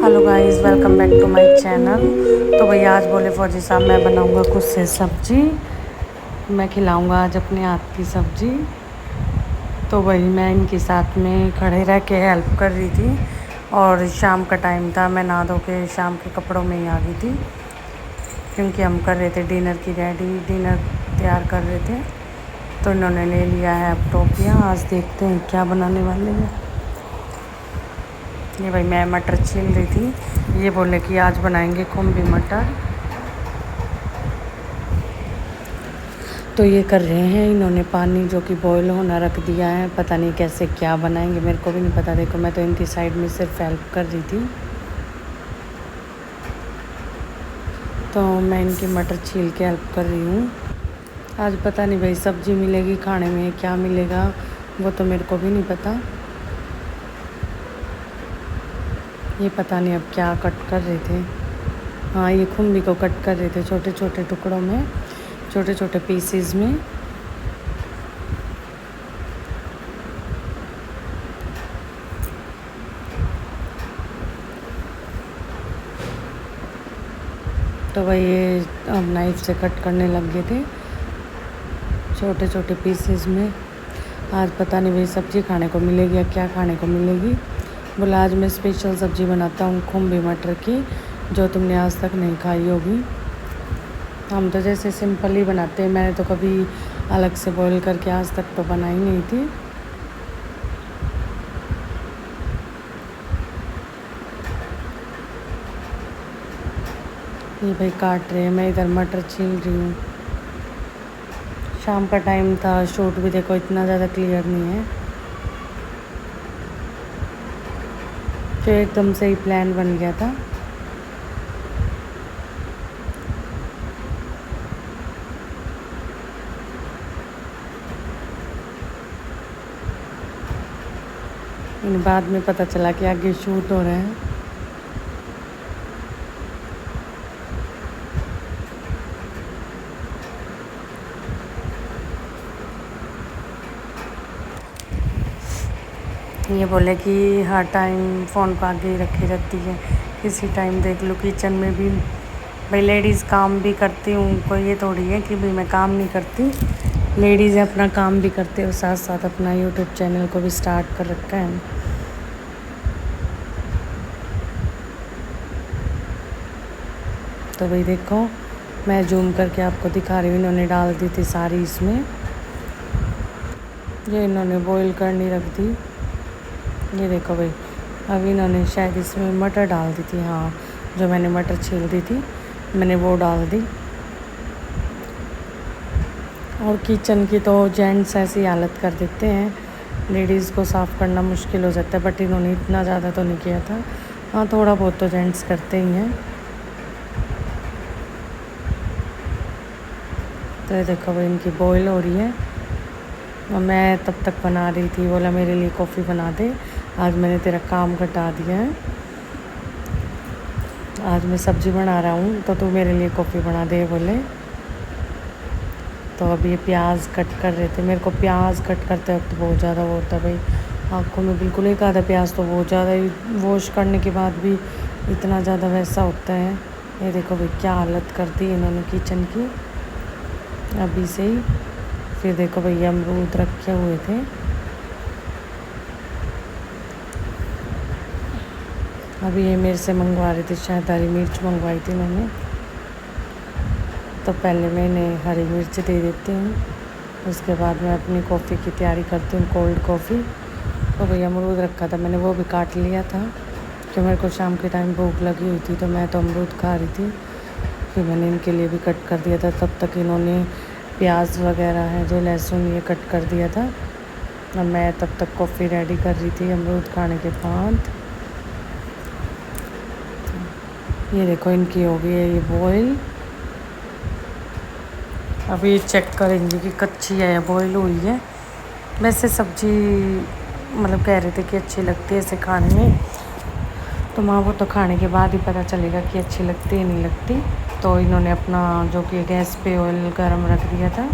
Hello guys, welcome back to my channel. तो भैया आज बोले फौजी साहब मैं बनाऊंगा कुछ से सब्जी, मैं खिलाऊंगा आज अपने हाथ की सब्जी। तो वही मैं इनके साथ में खड़े रह के हेल्प कर रही थी। और शाम का टाइम था, मैं नहा धो के शाम के कपड़ों में ही आ गई थी, क्योंकि हम कर रहे थे डिनर की रेडी, डिनर तैयार कर रहे थे। तो इन्होंने ले लिया है अब टोपियाँ। आज देखते हैं क्या बनाने वाले हैं। ये भाई मैं मटर छील रही थी, ये बोले कि आज बनाएंगे खुम्बी मटर। तो ये कर रहे हैं, इन्होंने पानी जो कि बॉईल होना रख दिया है। पता नहीं कैसे क्या बनाएंगे, मेरे को भी नहीं पता। देखो मैं तो इनकी साइड में सिर्फ हेल्प कर रही थी। तो मैं इनकी मटर छील के हेल्प कर रही हूँ। आज पता नहीं भाई सब्जी मिलेगी खाने में, क्या मिलेगा वो तो मेरे को भी नहीं पता। ये पता नहीं अब क्या कट कर रहे थे। हाँ, ये खुम्बी को कट कर रहे थे छोटे छोटे टुकड़ों में, छोटे छोटे पीसेस में। तो वही ये अब नाइफ से कट करने लग गए थे छोटे छोटे पीसेस में। आज पता नहीं भाई सब्ज़ी खाने को मिलेगी या क्या खाने को मिलेगी। बोला आज मैं स्पेशल सब्ज़ी बनाता हूँ खुम्बी मटर की, जो तुमने आज तक नहीं खाई होगी। हम तो जैसे सिंपल ही बनाते हैं, मैंने तो कभी अलग से बॉईल करके आज तक तो बनाई नहीं थी। ये भाई काट रहे हैं, मैं इधर मटर छील रही हूँ। शाम का टाइम था, शूट भी देखो इतना ज़्यादा क्लियर नहीं है। तो एकदम से ही प्लान बन गया था। इन बाद में पता चला कि आगे शूट हो रहे हैं। ये बोले कि हर टाइम फ़ोन को आगे ही रखी रहती है, किसी टाइम देख लो। किचन में भी भाई लेडीज़ काम भी करती हूँ, कोई ये थोड़ी है कि भाई मैं काम नहीं करती। लेडीज़ अपना काम भी करते हो, साथ साथ अपना यूट्यूब चैनल को भी स्टार्ट कर रखा है। तो भाई देखो मैं जूम करके आपको दिखा रही हूँ, इन्होंने डाल दी थी सारी इसमें। ये इन्होंने बॉईल करनी रख दी। ये देखो भाई अभी इन्होंने शायद इसमें मटर डाल दी थी। हाँ, जो मैंने मटर छील दी थी मैंने वो डाल दी। और किचन की तो जेंट्स ऐसी हालत कर देते हैं, लेडीज़ को साफ़ करना मुश्किल हो जाता है। बट इन्होंने इतना ज़्यादा तो नहीं किया था। हाँ, थोड़ा बहुत तो जेंट्स करते ही हैं। तो ये देखो भाई इनकी बॉईल हो रही है और मैं तब तक बना रही थी। बोला मेरे लिए कॉफ़ी बना दे, आज मैंने तेरा काम घटा दिया है। आज मैं सब्ज़ी बना रहा हूँ तो तू मेरे लिए कॉफ़ी बना दे बोले। तो अब ये प्याज कट कर रहे थे। मेरे को प्याज कट करते वक्त बहुत ज़्यादा वो होता है भाई, आँखों में बिल्कुल एक आधा प्याज तो बहुत ज़्यादा ही, वॉश करने के बाद भी इतना ज़्यादा वैसा होता है। ये देखो भाई क्या हालत कर दी इन्होंने किचन की अभी से ही। फिर देखो भैया अमरूद रखे हुए थे। अभी ये मेरे से मंगवा रहे थे, शायद हरी मिर्च मंगवाई थी मैंने। तो पहले मैंने हरी मिर्च दे देती हूँ, उसके बाद मैं अपनी कॉफ़ी की तैयारी करती हूँ, कोल्ड कॉफ़ी। तो भैया अमरूद रखा था मैंने, वो भी काट लिया था कि मेरे को शाम के टाइम भूख लगी हुई थी। तो मैं तो अमरूद खा रही थी, फिर मैंने इनके लिए भी कट कर दिया था। तब तक इन्होंने प्याज वगैरह है जो लहसुन ये कट कर दिया था और मैं तब तक कॉफ़ी रेडी कर रही थी अमरूद खाने के बाद। ये देखो इनकी हो गई है ये बॉईल। अभी चेक करेंगे कि कच्ची है या बॉईल हुई है। वैसे सब्ज़ी मतलब कह रहे थे कि अच्छी लगती है ऐसे खाने में, तो माँ वो तो खाने के बाद ही पता चलेगा कि अच्छी लगती है नहीं लगती। तो इन्होंने अपना जो कि गैस पे ऑयल गर्म रख दिया था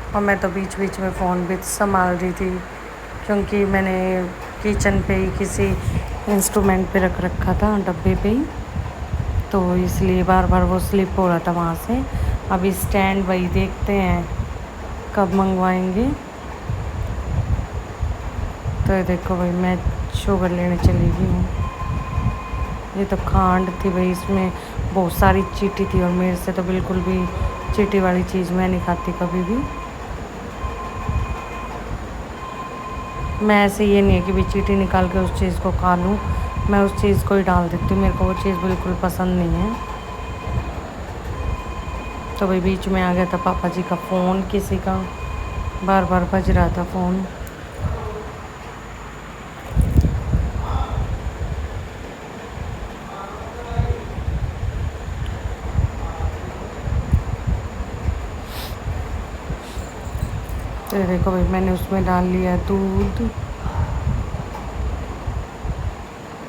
और मैं तो बीच बीच में फ़ोन भी संभाल रही थी, क्योंकि मैंने किचन पे ही किसी इंस्ट्रूमेंट पे रख रखा था, डब्बे पे ही, तो इसलिए बार बार वो स्लिप हो रहा था वहाँ से। अभी स्टैंड वही देखते हैं कब मंगवाएंगे। तो ये देखो भाई मैं शुगर लेने चली गई हूँ। ये तो खांड थी भाई, इसमें बहुत सारी चीटी थी और मेरे से तो बिल्कुल भी चीटी वाली चीज़ मैं नहीं खाती कभी भी। मैं ऐसे ये नहीं है कि भी चीटी निकाल के उस चीज़ को खा लूँ, मैं उस चीज़ को ही डाल देती हूँ, मेरे को वो चीज़ बिल्कुल पसंद नहीं है। तो भाई बीच में आ गया था पापा जी का फ़ोन, किसी का बार बार बज रहा था फ़ोन। तो देखो भाई मैंने उसमें डाल लिया दूध।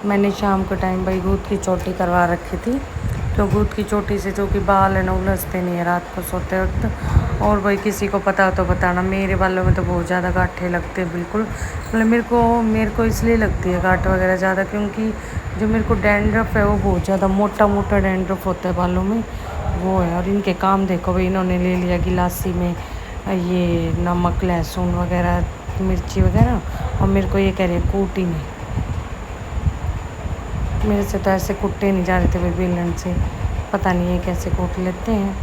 मैंने शाम के टाइम भाई दूध की चोटी करवा रखी थी, तो दूध की चोटी से जो कि बाल है ना उलझते नहीं है रात को सोते वक्त। और भाई किसी को पता हो तो बताना, मेरे बालों में तो बहुत ज़्यादा गांठें लगते हैं बिल्कुल। मतलब मेरे को इसलिए लगती है गांठ वगैरह ज़्यादा, क्योंकि जो मेरे को डैंड्रफ है वो बहुत ज़्यादा मोटा मोटा डैंड्रफ होता है बालों में, वो है। और इनके काम देखो भाई, इन्होंने ले लिया गिलासी में ये नमक लहसुन वगैरह मिर्ची वगैरह, और मेरे को ये कह रहे हैं कूटी नहीं। मेरे से तो ऐसे कुट्टे नहीं जा रहे थे भाई बेलन से, पता नहीं है कैसे कूट लेते हैं।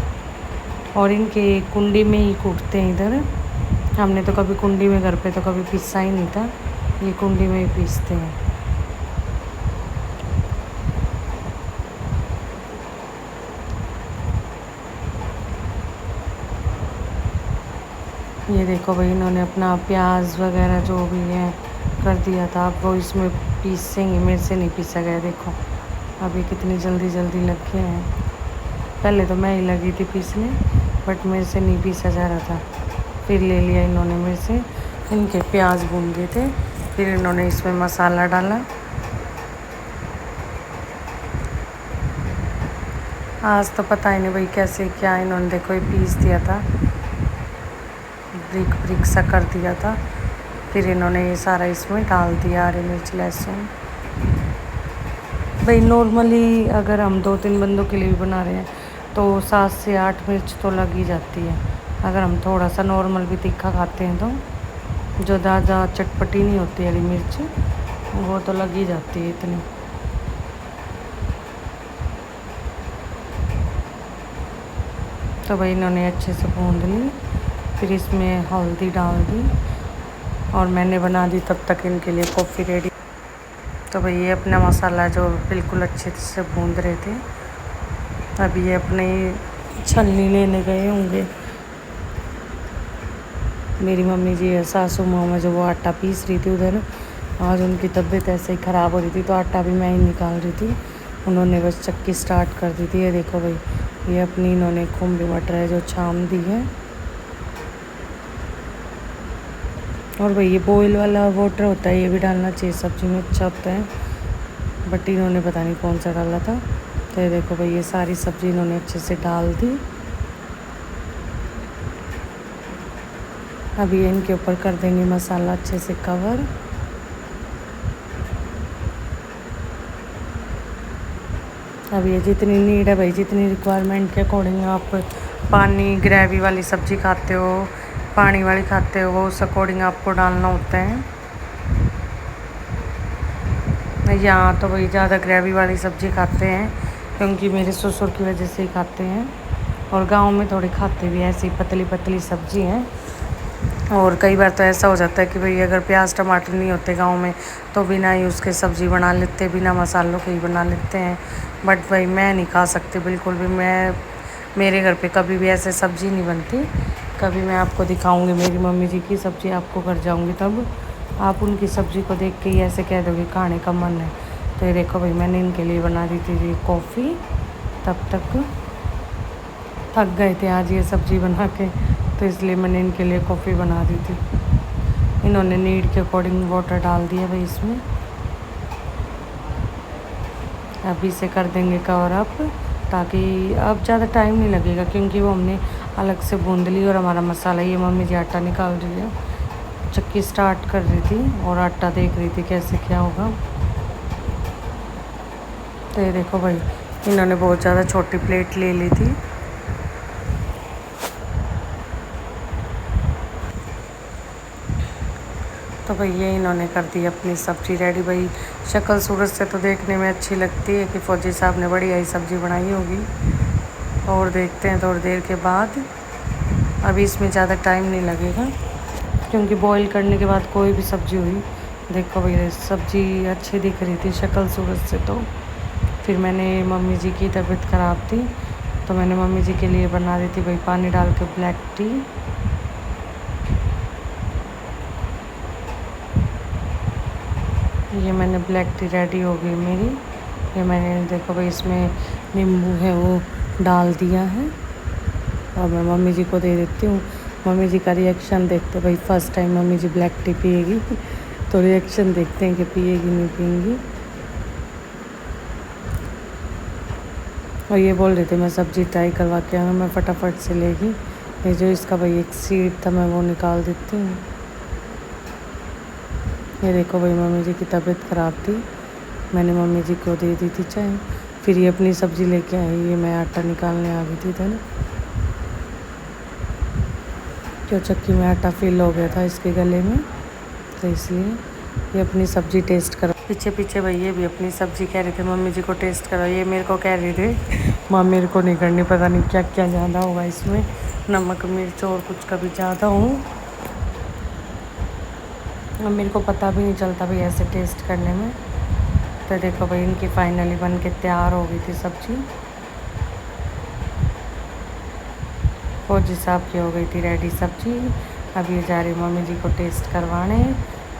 और इनके कुंडी में ही कूटते हैं इधर। हमने तो कभी कुंडी में घर पे तो कभी पीसा ही नहीं था, ये कुंडी में ही पीसते हैं। ये देखो भाई इन्होंने अपना प्याज वगैरह जो भी है कर दिया था, अब वो इसमें पीसेंगे। मेरे से नहीं पीसा गया, देखो अभी कितनी जल्दी जल्दी लग गए हैं। पहले तो मैं ही लगी थी पीसने, बट मेरे से नहीं पीसा जा रहा था। फिर ले लिया इन्होंने मेरे से। इनके प्याज भून गए थे, फिर इन्होंने इसमें मसाला डाला। आज तो पता ही नहीं भाई कैसे क्या इन्होंने, देखो ये पीस दिया था, ब्रिक ब्रिक सा कर दिया था। फिर इन्होंने ये सारा इसमें डाल दिया, हरी मिर्च लहसुन। भाई नॉर्मली अगर हम 2-3 बंदों के लिए भी बना रहे हैं तो 7 से 8 मिर्च तो लग ही जाती है। अगर हम थोड़ा सा नॉर्मल भी तीखा खाते हैं तो जो ज़्यादा चटपटी नहीं होती हरी मिर्च, वो तो लग ही जाती है इतनी। तो भाई इन्होंने अच्छे से भून ली, फिर इसमें हल्दी डाल दी और मैंने बना दी तब तक इनके लिए कॉफ़ी रेडी। तो भाई ये अपना मसाला जो बिल्कुल अच्छे से भून रहे थे, अभी ये अपने छलनी लेने गए होंगे। मेरी मम्मी जी सासू मामा जो वो आटा पीस रही थी उधर, आज उनकी तबीयत ऐसे ही ख़राब हो रही थी तो आटा भी मैं ही निकाल रही थी। उन्होंने बस चक्की स्टार्ट कर दी थी। ये देखो भाई ये अपनी इन्होंने खुम्बी मटर है जो छाम दी है। और भाई ये बॉयल वाला वाटर होता है, ये भी डालना चाहिए सब्ज़ी में, अच्छा होता है, बट इन्होंने पता नहीं कौन सा डाला था। तो ये देखो भाई ये सारी सब्ज़ी इन्होंने अच्छे से डाल दी। अभी इनके ऊपर कर देंगे मसाला अच्छे से कवर। अब ये जितनी नीड है भाई, जितनी रिक्वायरमेंट के अकॉर्डिंग आप पानी ग्रेवी वाली सब्ज़ी खाते हो, पानी वाली खाते हो, वो उस अकॉर्डिंग आपको डालना होता है। यहाँ तो भाई ज़्यादा ग्रेवी वाली सब्ज़ी खाते हैं क्योंकि मेरे ससुर की वजह से ही खाते हैं, और गांव में थोड़ी खाते भी ऐसी पतली पतली सब्ज़ी हैं। और कई बार तो ऐसा हो जाता है कि भाई अगर प्याज टमाटर नहीं होते गांव में तो बिना ही उसके सब्ज़ी बना लेते, बिना मसालों के ही बना लेते हैं। बट भाई मैं नहीं खा सकती बिल्कुल भी, मेरे घर पे कभी भी ऐसे सब्ज़ी नहीं बनती। कभी मैं आपको दिखाऊंगी मेरी मम्मी जी की सब्ज़ी, आपको घर जाऊंगी तब आप उनकी सब्ज़ी को देख के ही ऐसे कह दोगे खाने का मन है। तो ये देखो भाई मैंने इनके लिए बना दी थी कॉफ़ी, तब तक थक गए थे आज ये सब्ज़ी बना के, तो इसलिए मैंने इनके लिए कॉफ़ी बना दी थी। इन्होंने नीड के अकॉर्डिंग वाटर डाल दिया भाई इसमें। अभी से कर देंगे कवर अप, ताकि अब ज़्यादा टाइम नहीं लगेगा क्योंकि वो हमने अलग से बूंद ली और हमारा मसाला, ये मम्मी जी आटा निकाल रही है, चक्की स्टार्ट कर रही थी और आटा देख रही थी कैसे क्या होगा। तो ये देखो भाई, इन्होंने बहुत ज़्यादा छोटी प्लेट ले ली थी। तो भाई ये इन्होंने कर दी अपनी सब्ज़ी रेडी। भाई शक्ल सूरत से तो देखने में अच्छी लगती है कि फ़ौजी साहब ने बढ़िया ही सब्ज़ी बनाई होगी। और देखते हैं थोड़ी देर के बाद। अभी इसमें ज़्यादा टाइम नहीं लगेगा क्योंकि बॉईल करने के बाद कोई भी सब्ज़ी हुई। देखो भाई सब्ज़ी अच्छी दिख रही थी शक्ल सूरत से। तो फिर मैंने, मम्मी जी की तबीयत ख़राब थी तो मैंने मम्मी जी के लिए बना दी थी भाई पानी डाल के ब्लैक टी। ये मैंने ब्लैक टी रेडी हो गई मेरी। ये मैंने देखो भाई इसमें नींबू है वो डाल दिया है और मैं मम्मी जी को दे देती हूँ। मम्मी जी का रिएक्शन देखते भाई, फर्स्ट टाइम मम्मी जी ब्लैक टी पिएगी तो रिएक्शन देखते हैं कि पिएगी नहीं पिएंगी। और ये बोल रहे थे मैं सब्ज़ी ट्राई करवा के आऊँ, मैं फटाफट से लेगी। ये जो इसका भाई एक सीड था मैं वो निकाल देती हूँ। ये देखो भाई मम्मी जी की तबीयत ख़राब थी, मैंने मम्मी जी को दे दी थी चाय। फिर ये अपनी सब्ज़ी लेके आई। ये मैं आटा निकालने आ गई थी था ना, क्यों चक्की में आटा फिल हो गया था इसके गले में, तो इसलिए ये अपनी सब्ज़ी टेस्ट करो। पीछे पीछे भाई ये भी अपनी सब्ज़ी कह रहे थे मम्मी जी को टेस्ट करो। ये मेरे को कह रहे थे माँ मेरे को नहीं करनी, पता नहीं क्या क्या ज़्यादा होगा इसमें, नमक मिर्च और कुछ कभी ज़्यादा हो। अब मेरे को पता भी नहीं चलता भाई ऐसे टेस्ट करने में। तो देखो भाई इनकी फाइनली बन के तैयार हो गई थी सब्ज़ी। फौजी साहब की हो गई थी रेडी सब्ज़ी। अब ये जा रही मम्मी जी को टेस्ट करवाने।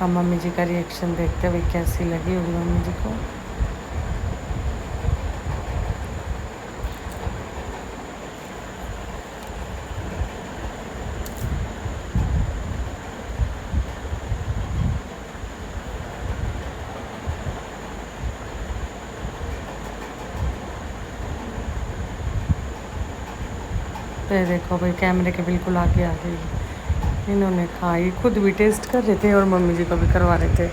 अब मम्मी जी का रिएक्शन देखते हुए कैसी लगी होगी मम्मी जी को। तो देखो भाई कैमरे के बिल्कुल आगे आ गई। इन्होंने खाई, खुद भी टेस्ट कर रहे थे और मम्मी जी को भी करवा रहे थे।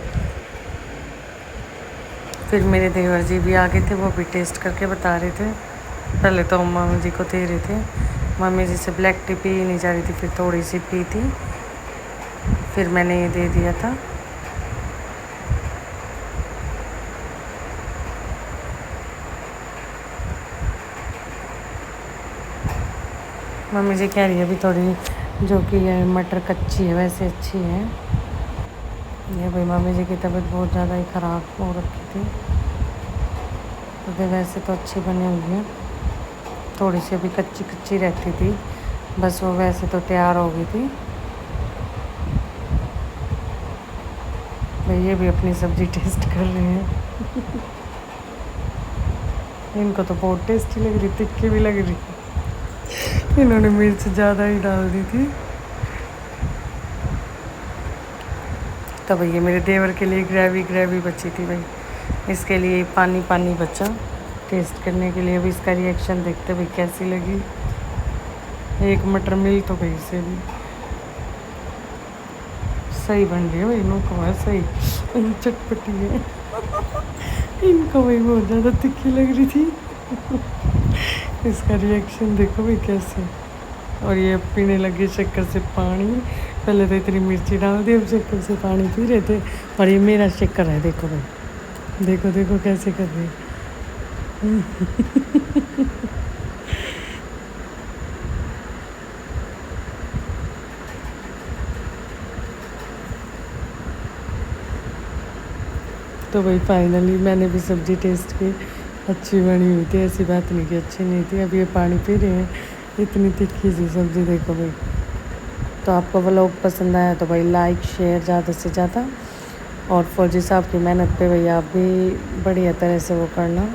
फिर मेरे देवर जी भी आगे थे, वो भी टेस्ट करके बता रहे थे। पहले तो मम्मी जी को दे रहे थे, मम्मी जी से ब्लैक टी पी नहीं जा रही थी, फिर थोड़ी सी पी थी, फिर मैंने ये दे दिया था। मम्मी जी कह रही है अभी थोड़ी जो कि है मटर कच्ची है वैसे अच्छी है। ये भाई मम्मी जी की तबीयत बहुत ज़्यादा ही ख़राब हो रखी थी, तो वैसे तो अच्छी बनी हुई है, थोड़ी सी अभी कच्ची कच्ची रहती थी बस, वो वैसे तो तैयार हो गई थी। भाई ये भी अपनी सब्ज़ी टेस्ट कर रहे हैं इनको तो बहुत टेस्टी लग रही, तिक्की भी लग रही। इन्होंने मिर्च ज़्यादा ही डाल दी थी। तो भैया मेरे देवर के लिए ग्रेवी बची थी भाई, इसके लिए पानी पानी बचा टेस्ट करने के लिए। अभी इसका रिएक्शन देखते भाई कैसी लगी। एक मटर मिल तो भाई से भी सही बन रही है भाई, इनको है सही चटपटी है इनको भाई बहुत ज़्यादा तिक्की लग रही थी इसका रिएक्शन देखो भाई कैसे। और ये पीने लगे शक्कर से पानी, पहले तो इतनी मिर्ची डाल दी, अब शक्कर से पानी पी रहे थे। और ये मेरा शक्कर है, देखो भाई देखो देखो कैसे कर रही तो भाई फाइनली मैंने भी सब्ज़ी टेस्ट की, अच्छी बनी हुई थी, ऐसी बात नहीं कि अच्छी नहीं थी। अब ये पानी पी रहे हैं, इतनी तिखी सी सब्ज़ी देखो भाई। तो आपको व्लॉग पसंद आया तो भाई लाइक शेयर ज़्यादा से ज़्यादा, और फौजी साहब की मेहनत पे भाई आप भी बढ़िया तरह से वो करना।